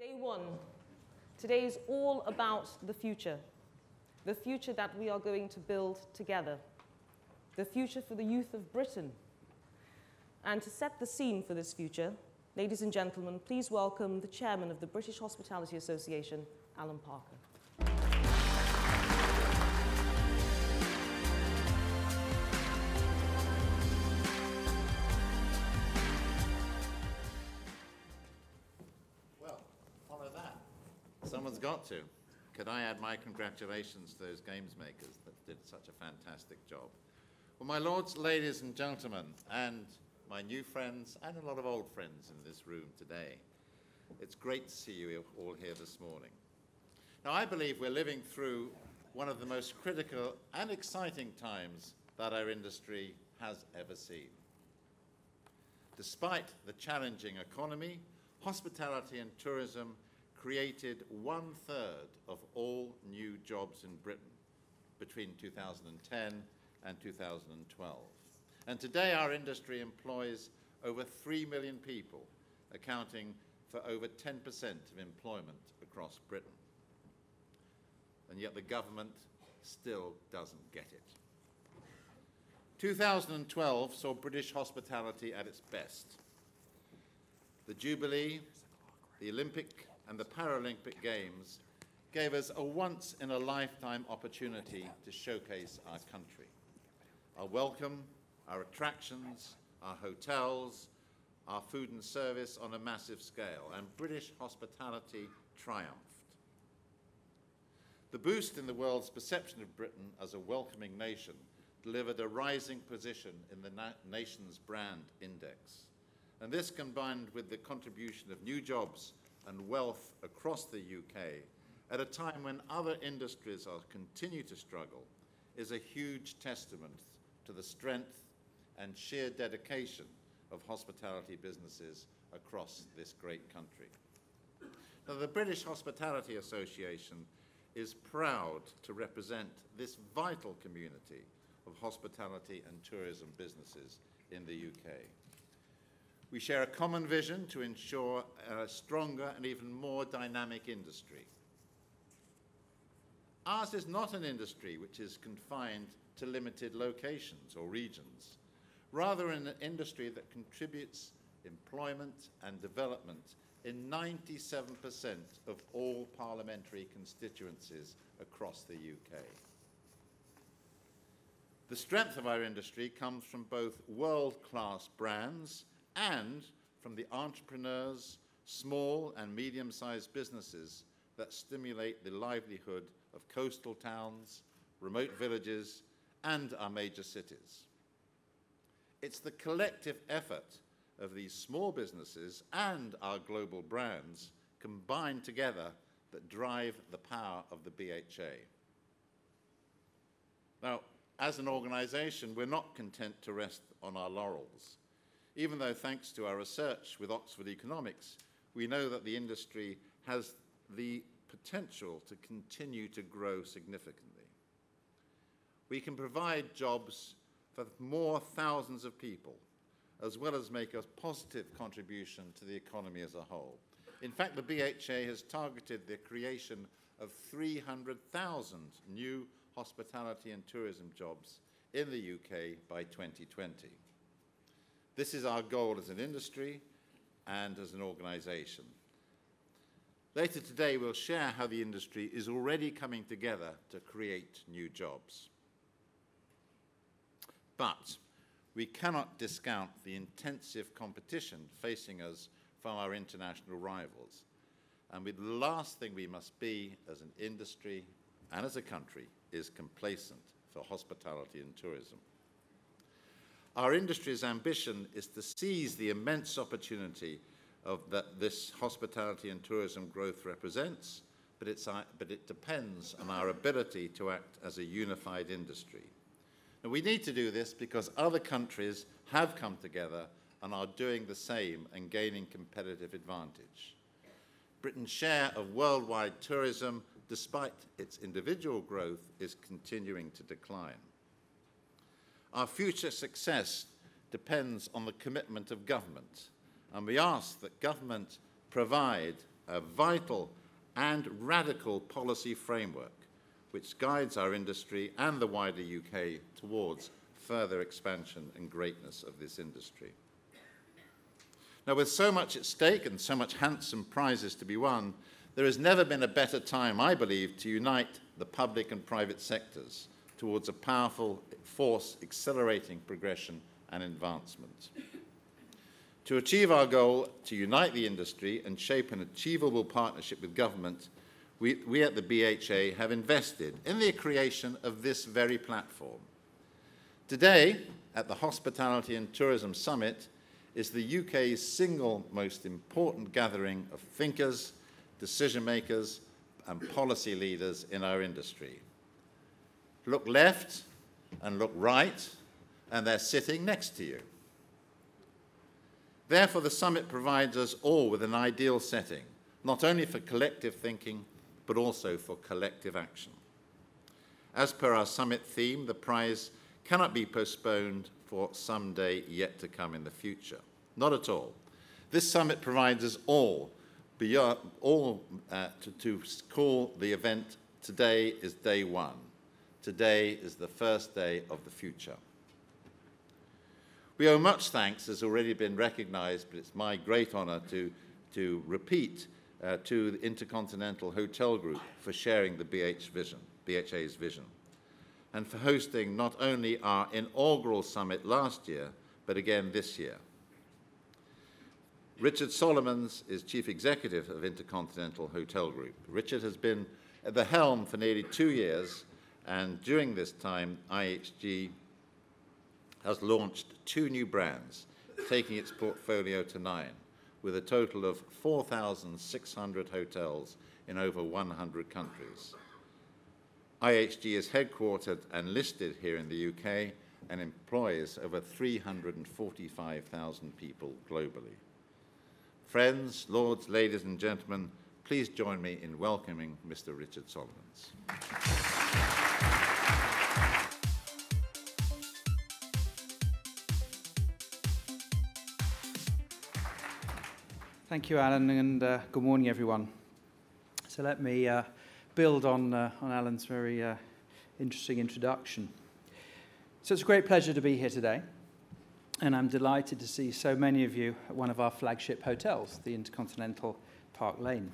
Day one. Today is all about the future that we are going to build together, the future for the youth of Britain. And to set the scene for this future, ladies and gentlemen, please welcome the chairman of the British Hospitality Association, Alan Parker. Someone's got to. Could I add my congratulations to those games makers that did such a fantastic job? Well, my lords, ladies and gentlemen, and my new friends and a lot of old friends in this room today, it's great to see you all here this morning. Now, I believe we're living through one of the most critical and exciting times that our industry has ever seen. Despite the challenging economy, hospitality and tourism created 1/3 of all new jobs in Britain between 2010 and 2012. And today our industry employs over 3 million people, accounting for over 10% of employment across Britain. And yet the government still doesn't get it. 2012 saw British hospitality at its best. The Jubilee, the Olympic and the Paralympic Games gave us a once-in-a-lifetime opportunity to showcase our country. Our welcome, our attractions, our hotels, our food and service on a massive scale, and British hospitality triumphed. The boost in the world's perception of Britain as a welcoming nation delivered a rising position in the nation's brand index. And this, combined with the contribution of new jobs and wealth across the UK at a time when other industries continue to struggle, is a huge testament to the strength and sheer dedication of hospitality businesses across this great country. Now, the British Hospitality Association is proud to represent this vital community of hospitality and tourism businesses in the UK. We share a common vision to ensure a stronger and even more dynamic industry. Ours is not an industry which is confined to limited locations or regions, rather an industry that contributes employment and development in 97% of all parliamentary constituencies across the UK. The strength of our industry comes from both world-class brands and from the entrepreneurs, small and medium-sized businesses that stimulate the livelihood of coastal towns, remote villages, and our major cities. It's the collective effort of these small businesses and our global brands combined together that drive the power of the BHA. Now, as an organisation, we're not content to rest on our laurels. Even though, thanks to our research with Oxford Economics, we know that the industry has the potential to continue to grow significantly. We can provide jobs for more thousands of people, as well as make a positive contribution to the economy as a whole. In fact, the BHA has targeted the creation of 300,000 new hospitality and tourism jobs in the UK by 2020. This is our goal as an industry and as an organisation. Later today, we'll share how the industry is already coming together to create new jobs. But we cannot discount the intensive competition facing us from our international rivals. And the last thing we must be as an industry and as a country is complacent for hospitality and tourism. Our industry's ambition is to seize the immense opportunity that this hospitality and tourism growth represents, but it depends on our ability to act as a unified industry. And we need to do this because other countries have come together and are doing the same and gaining competitive advantage. Britain's share of worldwide tourism, despite its individual growth, is continuing to decline. Our future success depends on the commitment of government, and we ask that government provide a vital and radical policy framework which guides our industry and the wider UK towards further expansion and greatness of this industry. Now, with so much at stake and so much handsome prizes to be won, there has never been a better time, I believe, to unite the public and private sectors towards a powerful force accelerating progression and advancement. To achieve our goal to unite the industry and shape an achievable partnership with government, we at the BHA have invested in the creation of this very platform. Today, at the Hospitality and Tourism Summit, is the UK's single most important gathering of thinkers, decision makers, and policy leaders in our industry. Look left and look right, and they're sitting next to you. Therefore, the summit provides us all with an ideal setting, not only for collective thinking, but also for collective action. As per our summit theme, the prize cannot be postponed for some day yet to come in the future. Not at all. This summit provides us all, to call the event, today is day one. Today is the first day of the future. We owe much thanks, as already been recognized, but it's my great honor to repeat to the InterContinental Hotel Group for sharing the BHA's vision, and for hosting not only our inaugural summit last year, but again this year. Richard Solomons is Chief Executive of InterContinental Hotel Group. Richard has been at the helm for nearly 2 years, and during this time, IHG has launched 2 new brands, taking its portfolio to 9, with a total of 4,600 hotels in over 100 countries. IHG is headquartered and listed here in the UK and employs over 345,000 people globally. Friends, lords, ladies and gentlemen, please join me in welcoming Mr. Richard Solomons. Thank you, Alan, and good morning, everyone. So let me build on Alan's very interesting introduction. So it's a great pleasure to be here today, and I'm delighted to see so many of you at one of our flagship hotels, the InterContinental Park Lane.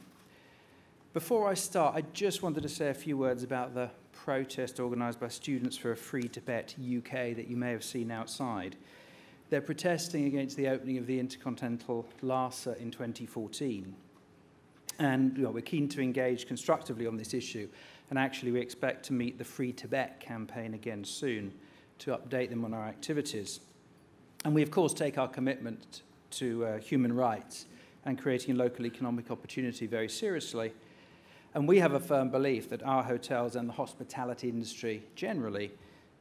Before I start, I just wanted to say a few words about the protest organised by Students for a Free Tibet UK that you may have seen outside. They're protesting against the opening of the InterContinental Lhasa in 2014. And we're keen to engage constructively on this issue. And actually, we expect to meet the Free Tibet campaign again soon to update them on our activities. And we, of course, take our commitment to human rights and creating local economic opportunity very seriously. And we have a firm belief that our hotels and the hospitality industry generally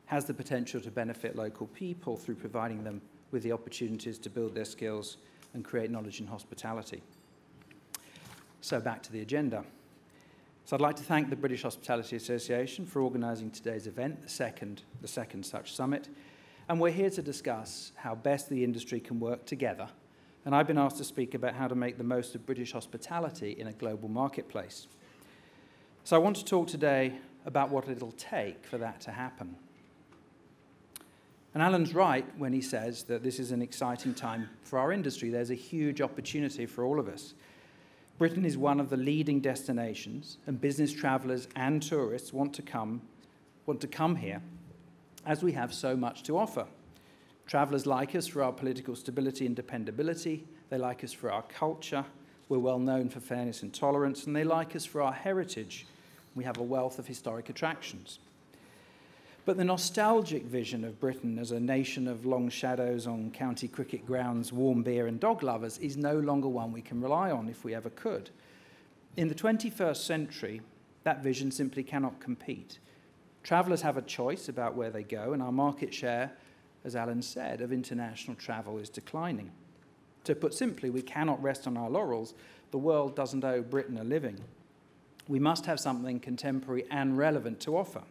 has the potential to benefit local people through providing them with the opportunities to build their skills and create knowledge in hospitality. So back to the agenda. So I'd like to thank the British Hospitality Association for organising today's event, the second such summit. And we're here to discuss how best the industry can work together. And I've been asked to speak about how to make the most of British hospitality in a global marketplace. So I want to talk today about what it'll take for that to happen. And Alan's right when he says that this is an exciting time for our industry. There's a huge opportunity for all of us. Britain is one of the leading destinations, and business travellers and tourists want to come here, as we have so much to offer. Travellers like us for our political stability and dependability. They like us for our culture. We're well known for fairness and tolerance, and they like us for our heritage. We have a wealth of historic attractions. But the nostalgic vision of Britain as a nation of long shadows on county cricket grounds, warm beer and dog lovers is no longer one we can rely on if we ever could. In the 21st century, that vision simply cannot compete. Travellers have a choice about where they go, and our market share, as Alan said, of international travel is declining. To put simply, we cannot rest on our laurels. The world doesn't owe Britain a living. We must have something contemporary and relevant to offer.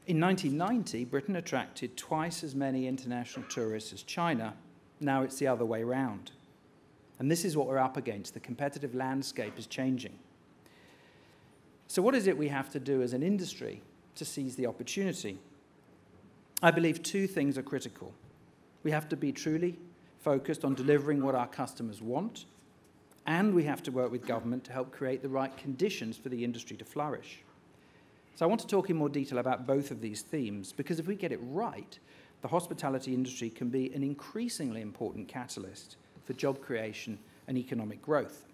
In 1990, Britain attracted twice as many international tourists as China. Now it's the other way round. And this is what we're up against. The competitive landscape is changing. So what is it we have to do as an industry to seize the opportunity? I believe two things are critical. We have to be truly focused on delivering what our customers want, and we have to work with government to help create the right conditions for the industry to flourish. So I want to talk in more detail about both of these themes, because if we get it right, the hospitality industry can be an increasingly important catalyst for job creation and economic growth.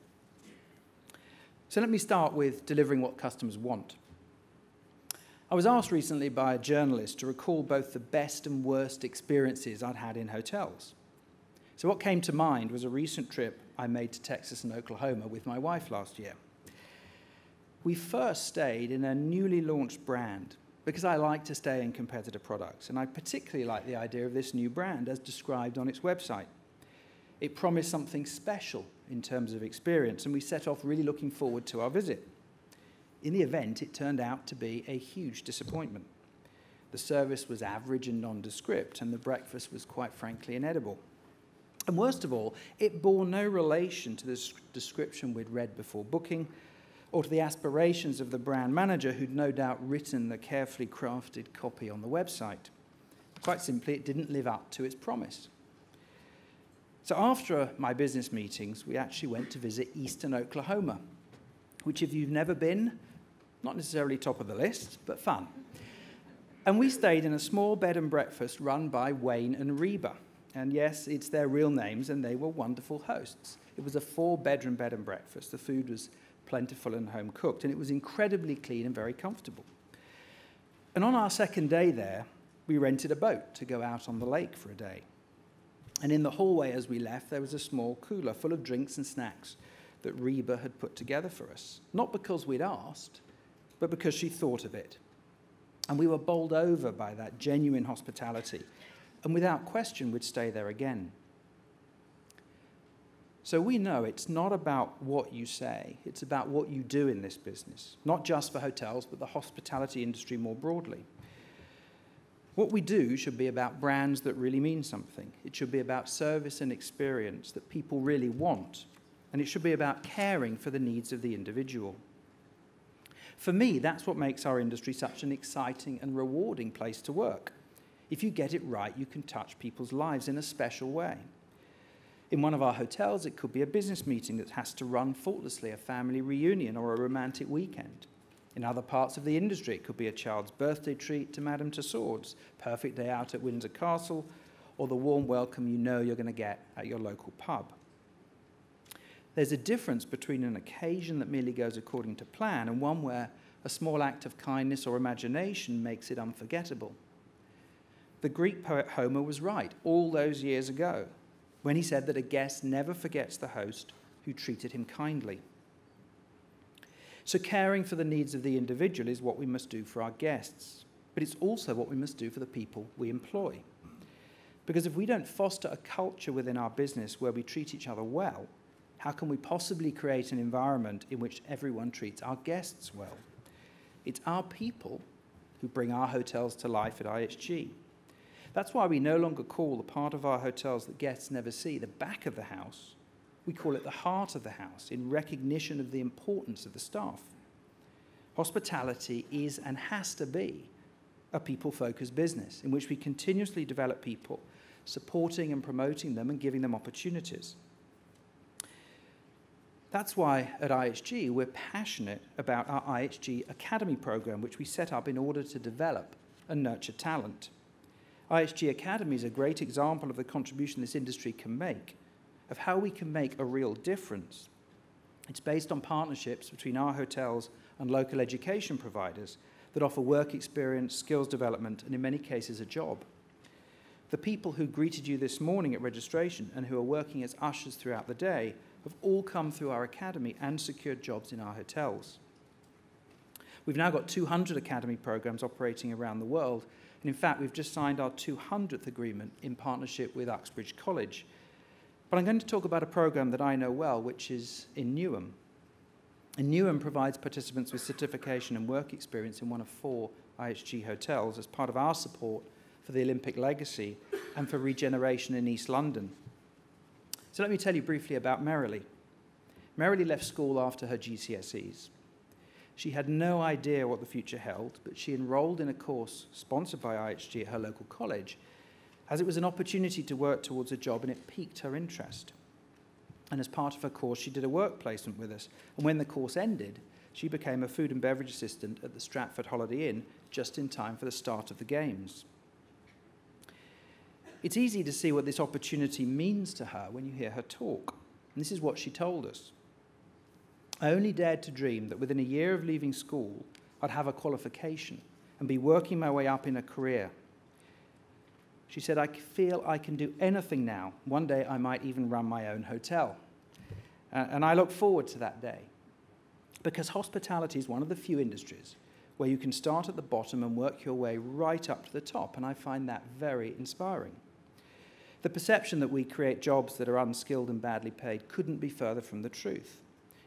So let me start with delivering what customers want. I was asked recently by a journalist to recall both the best and worst experiences I'd had in hotels. So what came to mind was a recent trip I made to Texas and Oklahoma with my wife last year. We first stayed in a newly launched brand because I like to stay in competitor products, and I particularly like the idea of this new brand as described on its website. It promised something special in terms of experience, and we set off really looking forward to our visit. In the event, it turned out to be a huge disappointment. The service was average and nondescript, and the breakfast was quite frankly inedible. And worst of all, it bore no relation to the description we'd read before booking, or to the aspirations of the brand manager who'd no doubt written the carefully crafted copy on the website. Quite simply, it didn't live up to its promise. So after my business meetings, we actually went to visit Eastern Oklahoma, which if you've never been, not necessarily top of the list, but fun. And we stayed in a small bed and breakfast run by Wayne and Reba. And yes, it's their real names, and they were wonderful hosts. It was a 4-bedroom bed and breakfast. The food was plentiful and home cooked, and it was incredibly clean and very comfortable. And on our second day there, we rented a boat to go out on the lake for a day. And in the hallway as we left, there was a small cooler full of drinks and snacks that Reba had put together for us. Not because we'd asked, but because she thought of it. And we were bowled over by that genuine hospitality, and without question we'd stay there again. So we know it's not about what you say, it's about what you do in this business, not just for hotels, but the hospitality industry more broadly. What we do should be about brands that really mean something. It should be about service and experience that people really want, and it should be about caring for the needs of the individual. For me, that's what makes our industry such an exciting and rewarding place to work. If you get it right, you can touch people's lives in a special way. In one of our hotels, it could be a business meeting that has to run faultlessly, a family reunion or a romantic weekend. In other parts of the industry, it could be a child's birthday treat to Madame Tussauds, perfect day out at Windsor Castle, or the warm welcome you know you're going to get at your local pub. There's a difference between an occasion that merely goes according to plan and one where a small act of kindness or imagination makes it unforgettable. The Greek poet Homer was right all those years ago when he said that a guest never forgets the host who treated him kindly. So caring for the needs of the individual is what we must do for our guests, but it's also what we must do for the people we employ. Because if we don't foster a culture within our business where we treat each other well, how can we possibly create an environment in which everyone treats our guests well? It's our people who bring our hotels to life at IHG. That's why we no longer call the part of our hotels that guests never see the back of the house. We call it the heart of the house in recognition of the importance of the staff. Hospitality is and has to be a people-focused business in which we continuously develop people, supporting and promoting them and giving them opportunities. That's why at IHG we're passionate about our IHG Academy program, which we set up in order to develop and nurture talent. IHG Academy is a great example of the contribution this industry can make, of how we can make a real difference. It's based on partnerships between our hotels and local education providers that offer work experience, skills development, and in many cases a job. The people who greeted you this morning at registration and who are working as ushers throughout the day have all come through our academy and secured jobs in our hotels. We've now got 200 academy programs operating around the world, and in fact we've just signed our 200th agreement in partnership with Uxbridge College. But I'm going to talk about a program that I know well, which is in Newham. And Newham provides participants with certification and work experience in one of 4 IHG hotels as part of our support for the Olympic legacy and for regeneration in East London. So let me tell you briefly about Merrily. Merrily left school after her GCSEs. She had no idea what the future held, but she enrolled in a course sponsored by IHG at her local college, as it was an opportunity to work towards a job and it piqued her interest. And as part of her course, she did a work placement with us. And when the course ended, she became a food and beverage assistant at the Stratford Holiday Inn just in time for the start of the Games. It's easy to see what this opportunity means to her when you hear her talk. And this is what she told us. I only dared to dream that within a year of leaving school, I'd have a qualification and be working my way up in a career. She said, I feel I can do anything now. One day I might even run my own hotel. And I look forward to that day. Because hospitality is one of the few industries where you can start at the bottom and work your way right up to the top, and I find that very inspiring. The perception that we create jobs that are unskilled and badly paid couldn't be further from the truth.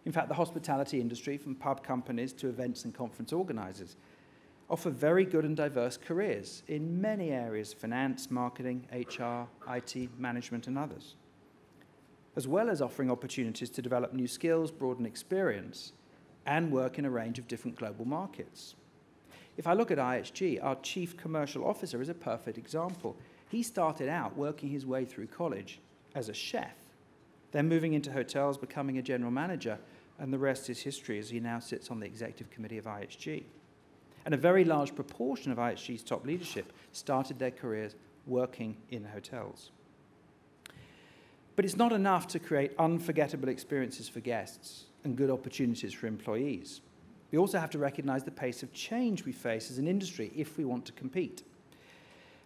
In fact, the hospitality industry, from pub companies to events and conference organisers, offer very good and diverse careers in many areas: finance, marketing, HR, IT, management and others, as well as offering opportunities to develop new skills, broaden experience, and work in a range of different global markets. If I look at IHG, our Chief Commercial Officer is a perfect example. He started out working his way through college as a chef, then moving into hotels, becoming a general manager, and the rest is history as he now sits on the executive committee of IHG. And a very large proportion of IHG's top leadership started their careers working in hotels. But it's not enough to create unforgettable experiences for guests and good opportunities for employees. We also have to recognize the pace of change we face as an industry if we want to compete.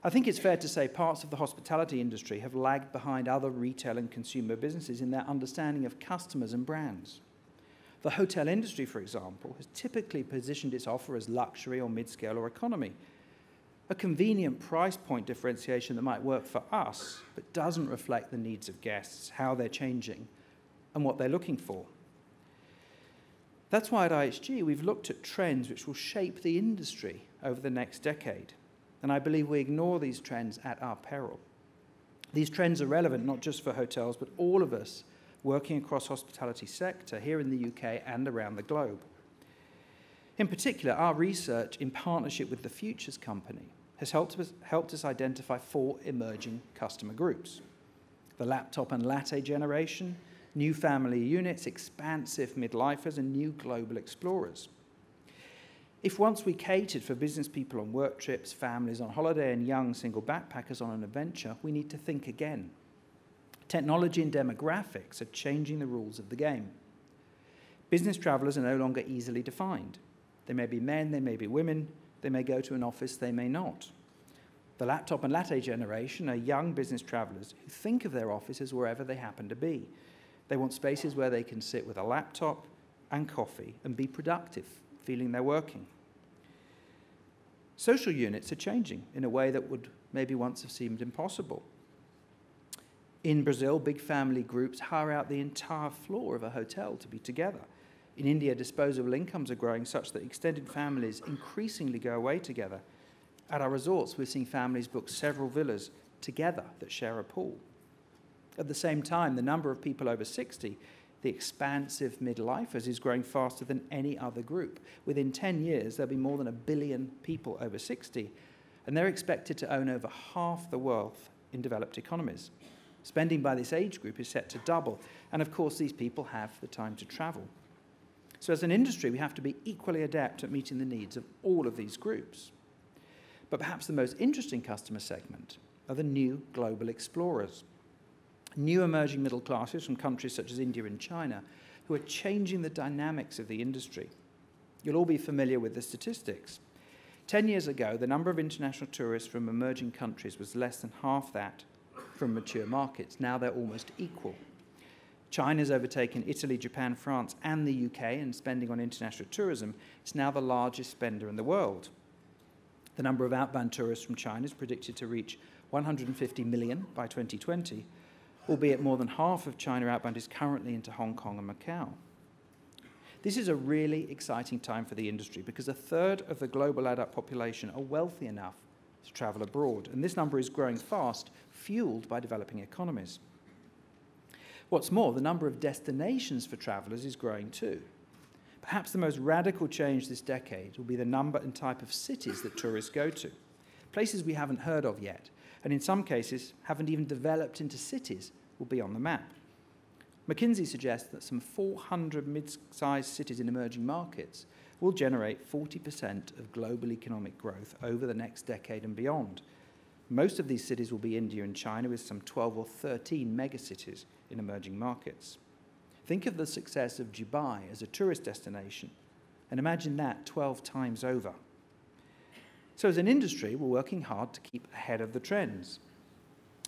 I think it's fair to say parts of the hospitality industry have lagged behind other retail and consumer businesses in their understanding of customers and brands. The hotel industry, for example, has typically positioned its offer as luxury or mid-scale or economy, a convenient price point differentiation that might work for us, but doesn't reflect the needs of guests, how they're changing, and what they're looking for. That's why at IHG we've looked at trends which will shape the industry over the next decade, and I believe we ignore these trends at our peril. These trends are relevant not just for hotels, but all of us working across hospitality sector here in the UK and around the globe. In particular, our research in partnership with the Futures Company has helped us identify 4 emerging customer groups: the laptop and latte generation, new family units, expansive midlifers, and new global explorers. If once we catered for business people on work trips, families on holiday, and young single backpackers on an adventure, we need to think again. Technology and demographics are changing the rules of the game. Business travellers are no longer easily defined. They may be men, they may be women, they may go to an office, they may not. The laptop and latte generation are young business travellers who think of their offices wherever they happen to be. They want spaces where they can sit with a laptop and coffee and be productive, feeling they're working. Social units are changing in a way that would maybe once have seemed impossible. In Brazil, big family groups hire out the entire floor of a hotel to be together. In India, disposable incomes are growing such that extended families increasingly go away together. At our resorts, we're seeing families book several villas together that share a pool. At the same time, the number of people over 60, the expansive midlifers, is growing faster than any other group. Within 10 years, there'll be more than 1 billion people over 60, and they're expected to own over half the wealth in developed economies. Spending by this age group is set to double, and of course these people have the time to travel. So as an industry, we have to be equally adept at meeting the needs of all of these groups. But perhaps the most interesting customer segment are the new global explorers. New emerging middle classes from countries such as India and China who are changing the dynamics of the industry. You'll all be familiar with the statistics. 10 years ago, the number of international tourists from emerging countries was less than half that from mature markets. Now they're almost equal. China's overtaken Italy, Japan, France, and the UK in spending on international tourism. It's now the largest spender in the world. The number of outbound tourists from China is predicted to reach 150 million by 2020, albeit more than half of China outbound is currently into Hong Kong and Macau. This is a really exciting time for the industry because 1/3 of the global adult population are wealthy enough to travel abroad, and this number is growing fast, fueled by developing economies. What's more, the number of destinations for travellers is growing too. Perhaps the most radical change this decade will be the number and type of cities that tourists go to, places we haven't heard of yet, and in some cases haven't even developed into cities, will be on the map. McKinsey suggests that some 400 mid-sized cities in emerging markets will generate 40% of global economic growth over the next decade and beyond. Most of these cities will be India and China, with some 12 or 13 megacities in emerging markets. Think of the success of Dubai as a tourist destination, and imagine that 12 times over. So as an industry, we're working hard to keep ahead of the trends.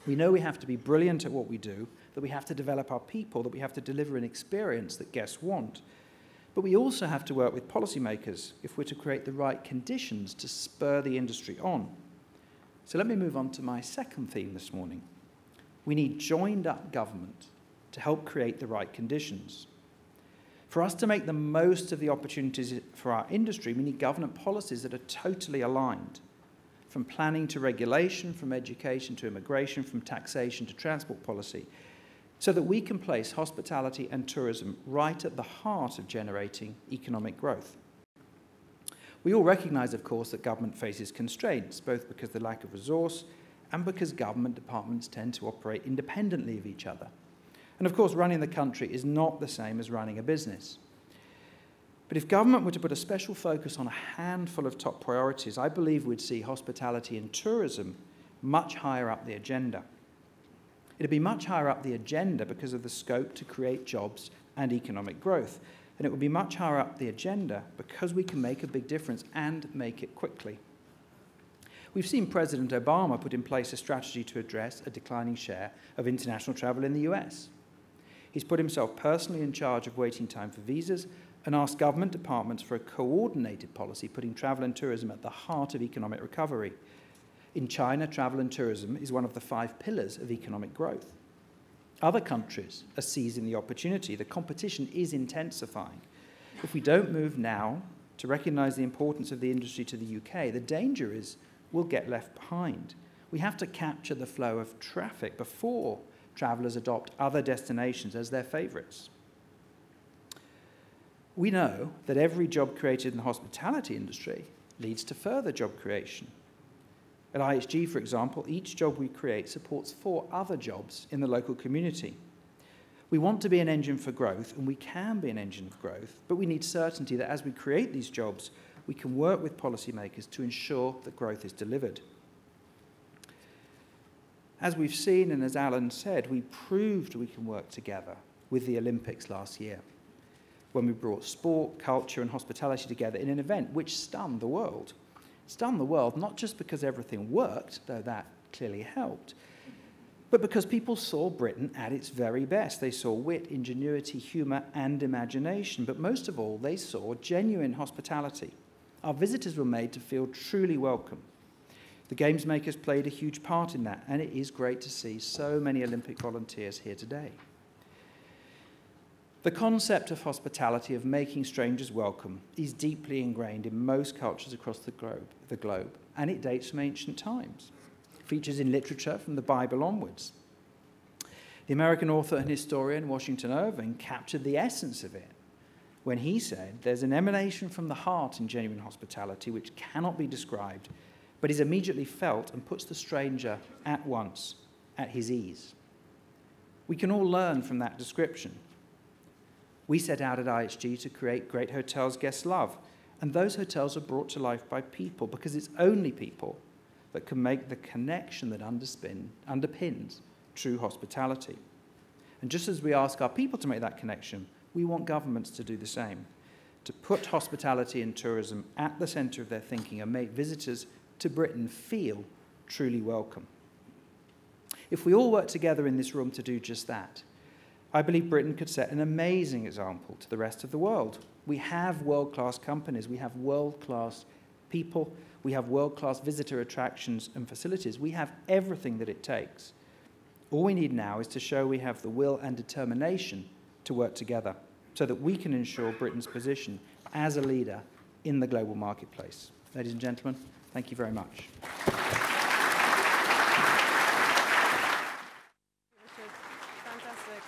We know we have to be brilliant at what we do, that we have to develop our people, that we have to deliver an experience that guests want. But we also have to work with policymakers if we're to create the right conditions to spur the industry on. So let me move on to my second theme this morning. We need joined-up government to help create the right conditions. For us to make the most of the opportunities for our industry, we need government policies that are totally aligned, from planning to regulation, from education to immigration, from taxation to transport policy, so that we can place hospitality and tourism right at the heart of generating economic growth. We all recognise, of course, that government faces constraints, both because of the lack of resource and because government departments tend to operate independently of each other. And of course, running the country is not the same as running a business. But if government were to put a special focus on a handful of top priorities, I believe we'd see hospitality and tourism much higher up the agenda. It'd be much higher up the agenda because of the scope to create jobs and economic growth. And it would be much higher up the agenda because we can make a big difference and make it quickly. We've seen President Obama put in place a strategy to address a declining share of international travel in the US. He's put himself personally in charge of waiting time for visas and asked government departments for a coordinated policy putting travel and tourism at the heart of economic recovery. In China, travel and tourism is one of the 5 pillars of economic growth. Other countries are seizing the opportunity. The competition is intensifying. If we don't move now to recognise the importance of the industry to the UK, the danger is we'll get left behind. We have to capture the flow of traffic before travellers adopt other destinations as their favourites. We know that every job created in the hospitality industry leads to further job creation. At IHG, for example, each job we create supports 4 other jobs in the local community. We want to be an engine for growth, and we can be an engine of growth, but we need certainty that as we create these jobs, we can work with policymakers to ensure that growth is delivered. As we've seen, and as Alan said, we proved we can work together with the Olympics last year, when we brought sport, culture, and hospitality together in an event which stunned the world. Stunned the world not just because everything worked, though that clearly helped, but because people saw Britain at its very best. They saw wit, ingenuity, humour, and imagination, but most of all, they saw genuine hospitality. Our visitors were made to feel truly welcome. The Games makers played a huge part in that, and it is great to see so many Olympic volunteers here today. The concept of hospitality, of making strangers welcome, is deeply ingrained in most cultures across the globe, and it dates from ancient times. It features in literature from the Bible onwards. The American author and historian Washington Irving captured the essence of it when he said, "There's an emanation from the heart in genuine hospitality which cannot be described, but is immediately felt and puts the stranger at once at his ease." We can all learn from that description. We set out at IHG to create great hotels guests love, and those hotels are brought to life by people, because it's only people that can make the connection that underpins true hospitality. And just as we ask our people to make that connection, we want governments to do the same, to put hospitality and tourism at the centre of their thinking and make visitors to Britain feel truly welcome. If we all work together in this room to do just that, I believe Britain could set an amazing example to the rest of the world. We have world-class companies, we have world-class people, we have world-class visitor attractions and facilities. We have everything that it takes. All we need now is to show we have the will and determination to work together so that we can ensure Britain's position as a leader in the global marketplace. Ladies and gentlemen, thank you very much. Fantastic.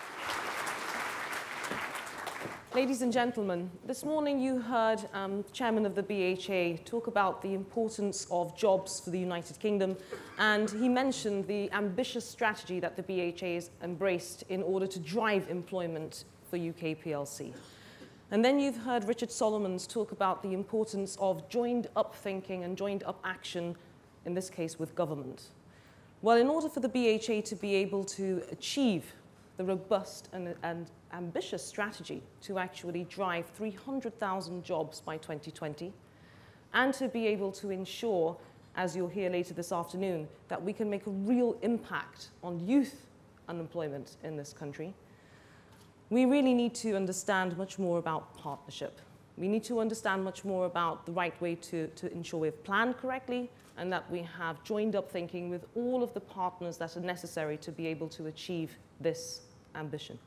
Ladies and gentlemen, this morning you heard Chairman of the BHA talk about the importance of jobs for the United Kingdom, and he mentioned the ambitious strategy that the BHA has embraced in order to drive employment for UK PLC. And then you've heard Richard Solomons talk about the importance of joined-up thinking and joined-up action, in this case with government. Well, in order for the BHA to be able to achieve the robust and ambitious strategy to actually drive 300,000 jobs by 2020, and to be able to ensure, as you'll hear later this afternoon, that we can make a real impact on youth unemployment in this country, we really need to understand much more about partnership. We need to understand much more about the right way to ensure we've planned correctly and that we have joined up thinking with all of the partners that are necessary to be able to achieve this ambition.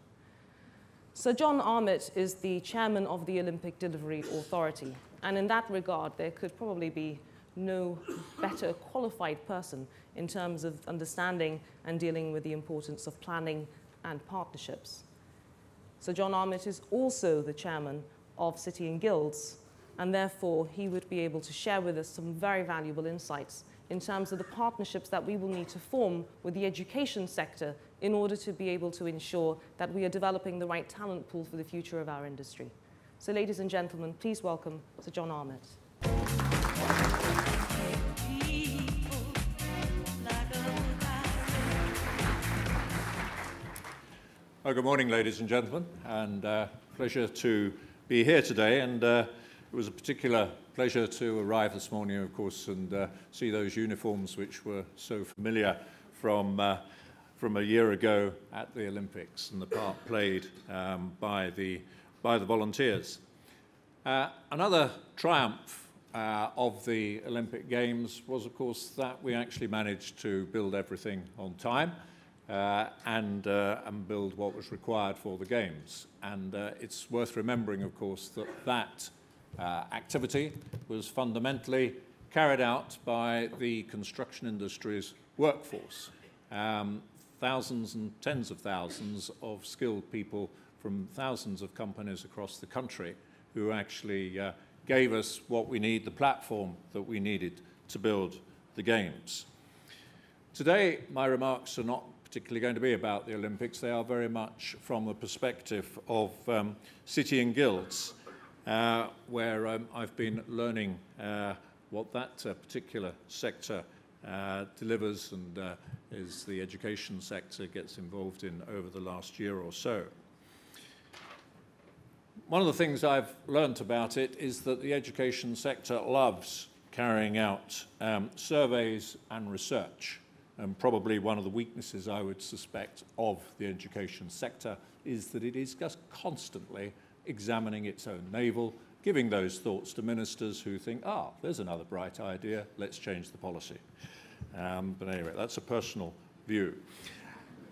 Sir John Armitt is the chairman of the Olympic Delivery Authority, and in that regard, there could probably be no better qualified person in terms of understanding and dealing with the importance of planning and partnerships. Sir John Armitt is also the chairman of City and Guilds, and therefore he would be able to share with us some very valuable insights in terms of the partnerships that we will need to form with the education sector in order to be able to ensure that we are developing the right talent pool for the future of our industry. So ladies and gentlemen, please welcome Sir John Armitt. Well, good morning, ladies and gentlemen, and pleasure to be here today. And it was a particular pleasure to arrive this morning, of course, and see those uniforms which were so familiar from a year ago at the Olympics and the part played by the volunteers. Another triumph of the Olympic Games was, of course, that we actually managed to build everything on time. And build what was required for the Games. And it's worth remembering, of course, that activity was fundamentally carried out by the construction industry's workforce. Thousands and tens of thousands of skilled people from thousands of companies across the country who actually gave us what we need, the platform that we needed to build the Games. Today, my remarks are not particularly going to be about the Olympics. They are very much from the perspective of City and Guilds, where I've been learning what that particular sector delivers and is the education sector gets involved in over the last year or so. One of the things I've learnt about it is that the education sector loves carrying out surveys and research. And probably one of the weaknesses I would suspect of the education sector is that it is just constantly examining its own navel, giving those thoughts to ministers who think, there's another bright idea, let's change the policy. But anyway, that's a personal view.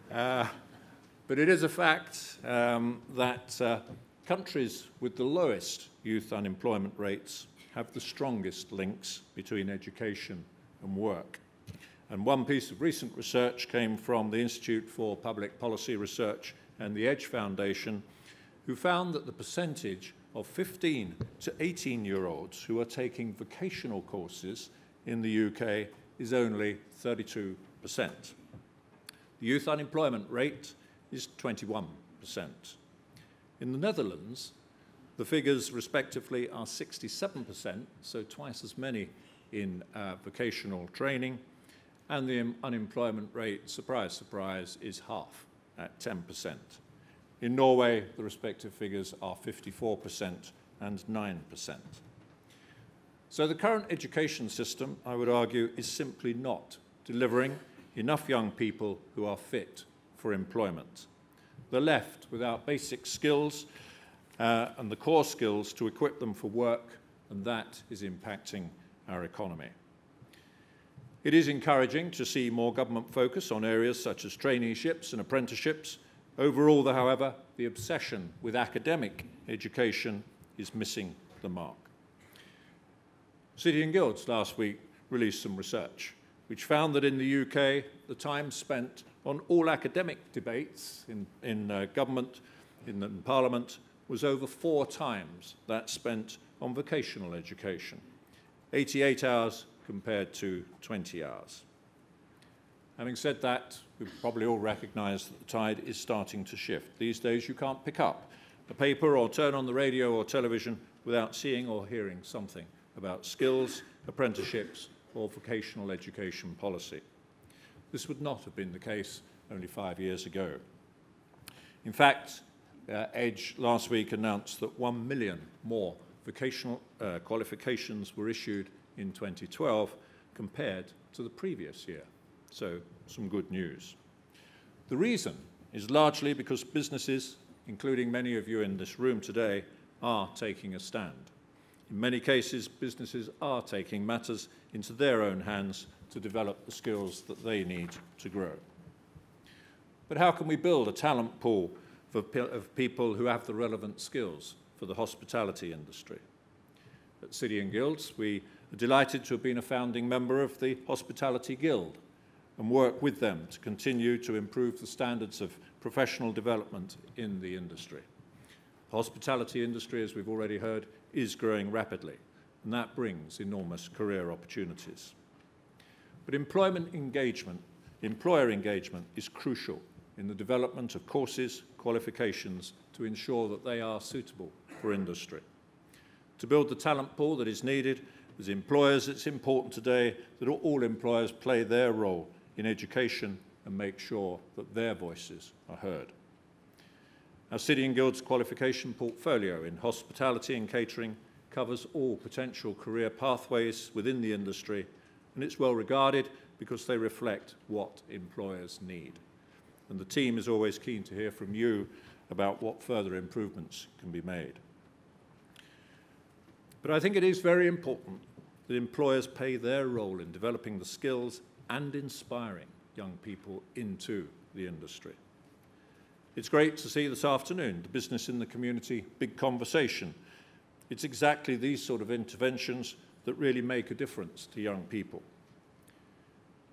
But it is a fact that countries with the lowest youth unemployment rates have the strongest links between education and work. And one piece of recent research came from the Institute for Public Policy Research and the Edge Foundation, who found that the percentage of 15 to 18-year-olds who are taking vocational courses in the UK is only 32%. The youth unemployment rate is 21%. In the Netherlands, the figures respectively are 67%, so twice as many in vocational training, and the unemployment rate, surprise, surprise, is half, at 10%. In Norway, the respective figures are 54% and 9%. So the current education system, I would argue, is simply not delivering enough young people who are fit for employment. They're left without basic skills and the core skills to equip them for work, and that is impacting our economy. It is encouraging to see more government focus on areas such as traineeships and apprenticeships. Overall, however, the obsession with academic education is missing the mark. City and Guilds last week released some research which found that in the UK, the time spent on all academic debates in government, in Parliament, was over 4 times that spent on vocational education, 88 hours compared to 20 hours. Having said that, we probably all recognise that the tide is starting to shift. These days you can't pick up a paper or turn on the radio or television without seeing or hearing something about skills, apprenticeships, or vocational education policy. This would not have been the case only 5 years ago. In fact, Edge last week announced that 1 million more vocational qualifications were issued in 2012 compared to the previous year. So, some good news. The reason is largely because businesses, including many of you in this room today, are taking a stand. In many cases, businesses are taking matters into their own hands to develop the skills that they need to grow. But how can we build a talent pool of people who have the relevant skills for the hospitality industry? At City and Guilds, we are delighted to have been a founding member of the Hospitality Guild and work with them to continue to improve the standards of professional development in the industry. The hospitality industry, as we've already heard, is growing rapidly, and that brings enormous career opportunities. But employer engagement is crucial in the development of courses, qualifications to ensure that they are suitable for industry. To build the talent pool that is needed, as employers, it's important today that all employers play their role in education and make sure that their voices are heard. Our City and Guilds qualification portfolio in hospitality and catering covers all potential career pathways within the industry, and it's well regarded because they reflect what employers need. And the team is always keen to hear from you about what further improvements can be made. But I think it is very important that employers play their role in developing the skills and inspiring young people into the industry. It's great to see this afternoon the Business in the Community Big Conversation. It's exactly these sort of interventions that really make a difference to young people.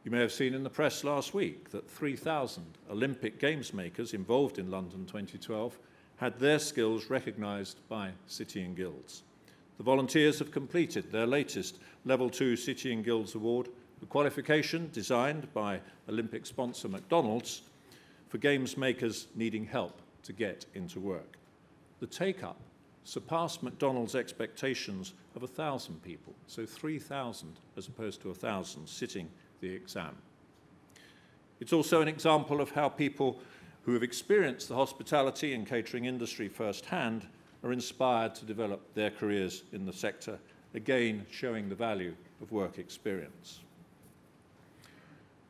You may have seen in the press last week that 3,000 Olympic Games makers involved in London 2012 had their skills recognised by City and Guilds. The volunteers have completed their latest Level 2 City and Guilds Award, a qualification designed by Olympic sponsor McDonald's for games makers needing help to get into work. The take-up surpassed McDonald's expectations of 1,000 people, so 3,000 as opposed to 1,000 sitting the exam. It's also an example of how people who have experienced the hospitality and catering industry firsthand are inspired to develop their careers in the sector, again showing the value of work experience.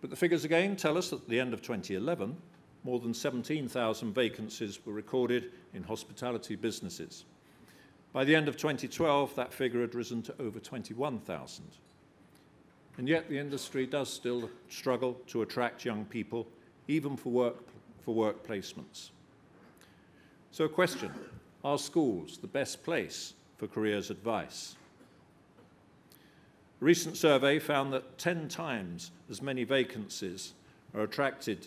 But the figures again tell us that at the end of 2011, more than 17,000 vacancies were recorded in hospitality businesses. By the end of 2012, that figure had risen to over 21,000. And yet the industry does still struggle to attract young people, even for work placements. So a question, are schools the best place for careers advice? A recent survey found that 10 times as many vacancies are attracted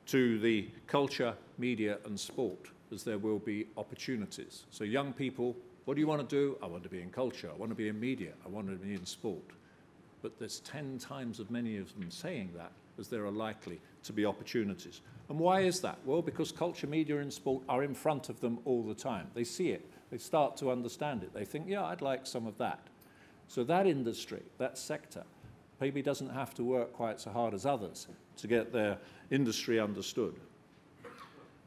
to the culture, media and sport as there will be opportunities. So young people, what do you want to do? I want to be in culture, I want to be in media, I want to be in sport. But there's 10 times as many of them saying that as there are likely to be opportunities. And why is that? Well, because culture, media and sport are in front of them all the time. They see it, they start to understand it. They think, yeah, I'd like some of that. So that industry, that sector, maybe doesn't have to work quite so hard as others to get their industry understood.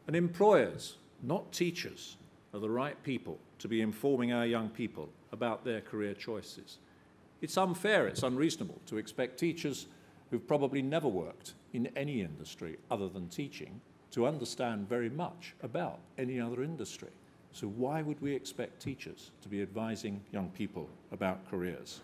And employers, not teachers, are the right people to be informing our young people about their career choices. It's unfair, it's unreasonable to expect teachers who've probably never worked in any industry other than teaching to understand very much about any other industry. So why would we expect teachers to be advising young people about careers?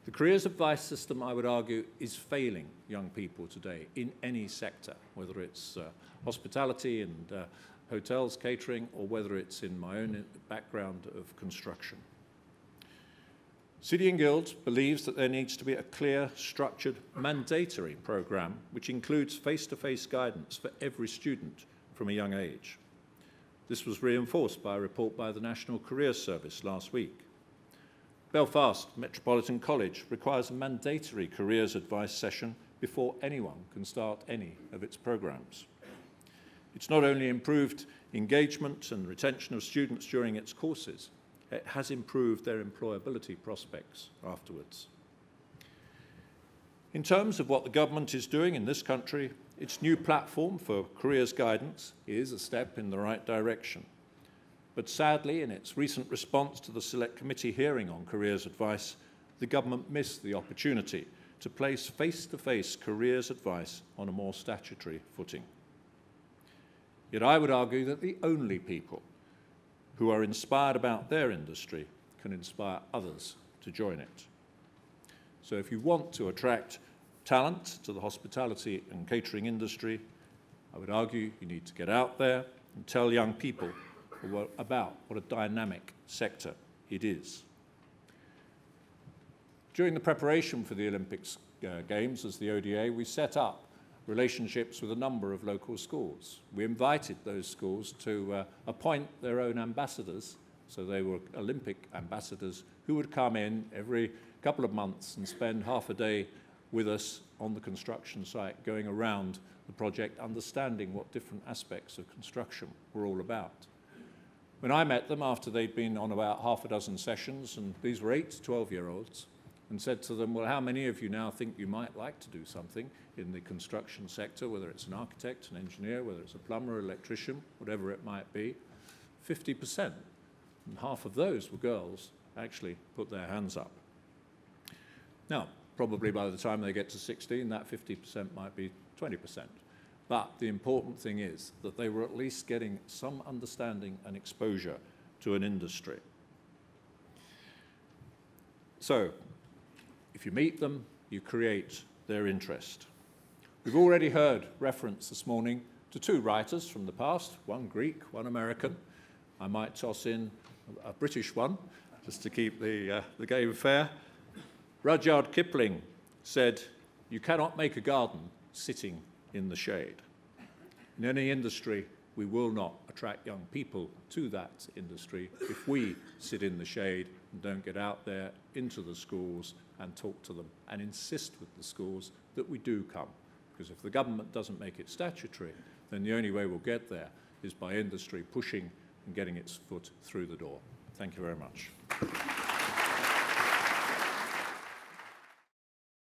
The careers advice system, I would argue, is failing young people today in any sector, whether it's hospitality and hotels, catering, or whether it's in my own background of construction. City and Guilds believes that there needs to be a clear, structured, mandatory programme which includes face-to-face guidance for every student from a young age. This was reinforced by a report by the National Careers Service last week. Belfast Metropolitan College requires a mandatory careers advice session before anyone can start any of its programmes. It's not only improved engagement and retention of students during its courses, it has improved their employability prospects afterwards. In terms of what the government is doing in this country, its new platform for careers guidance is a step in the right direction. But sadly, in its recent response to the Select Committee hearing on careers advice, the government missed the opportunity to place face-to-face careers advice on a more statutory footing. Yet I would argue that the only people who are inspired about their industry can inspire others to join it. So if you want to attract talent to the hospitality and catering industry, I would argue you need to get out there and tell young people about what a dynamic sector it is. During the preparation for the Olympics Games as the ODA, we set up relationships with a number of local schools. We invited those schools to appoint their own ambassadors, so they were Olympic ambassadors who would come in every couple of months and spend half a day with us on the construction site, going around the project, understanding what different aspects of construction were all about. When I met them after they'd been on about half a dozen sessions, and these were 8 to 12-year-olds, and said to them, well, how many of you now think you might like to do something in the construction sector, whether it's an architect, an engineer, whether it's a plumber, electrician, whatever it might be? 50%, and half of those were girls, actually put their hands up. Now, probably by the time they get to 16, that 50% might be 20%. But the important thing is that they were at least getting some understanding and exposure to an industry. So, if you meet them, you create their interest. We've already heard reference this morning to 2 writers from the past, one Greek, one American. I might toss in a British one, just to keep the game fair. Rudyard Kipling said, "You cannot make a garden sitting in the shade." In any industry, we will not attract young people to that industry if we sit in the shade and don't get out there into the schools and talk to them and insist with the schools that we do come. Because if the government doesn't make it statutory, then the only way we'll get there is by industry pushing and getting its foot through the door. Thank you very much.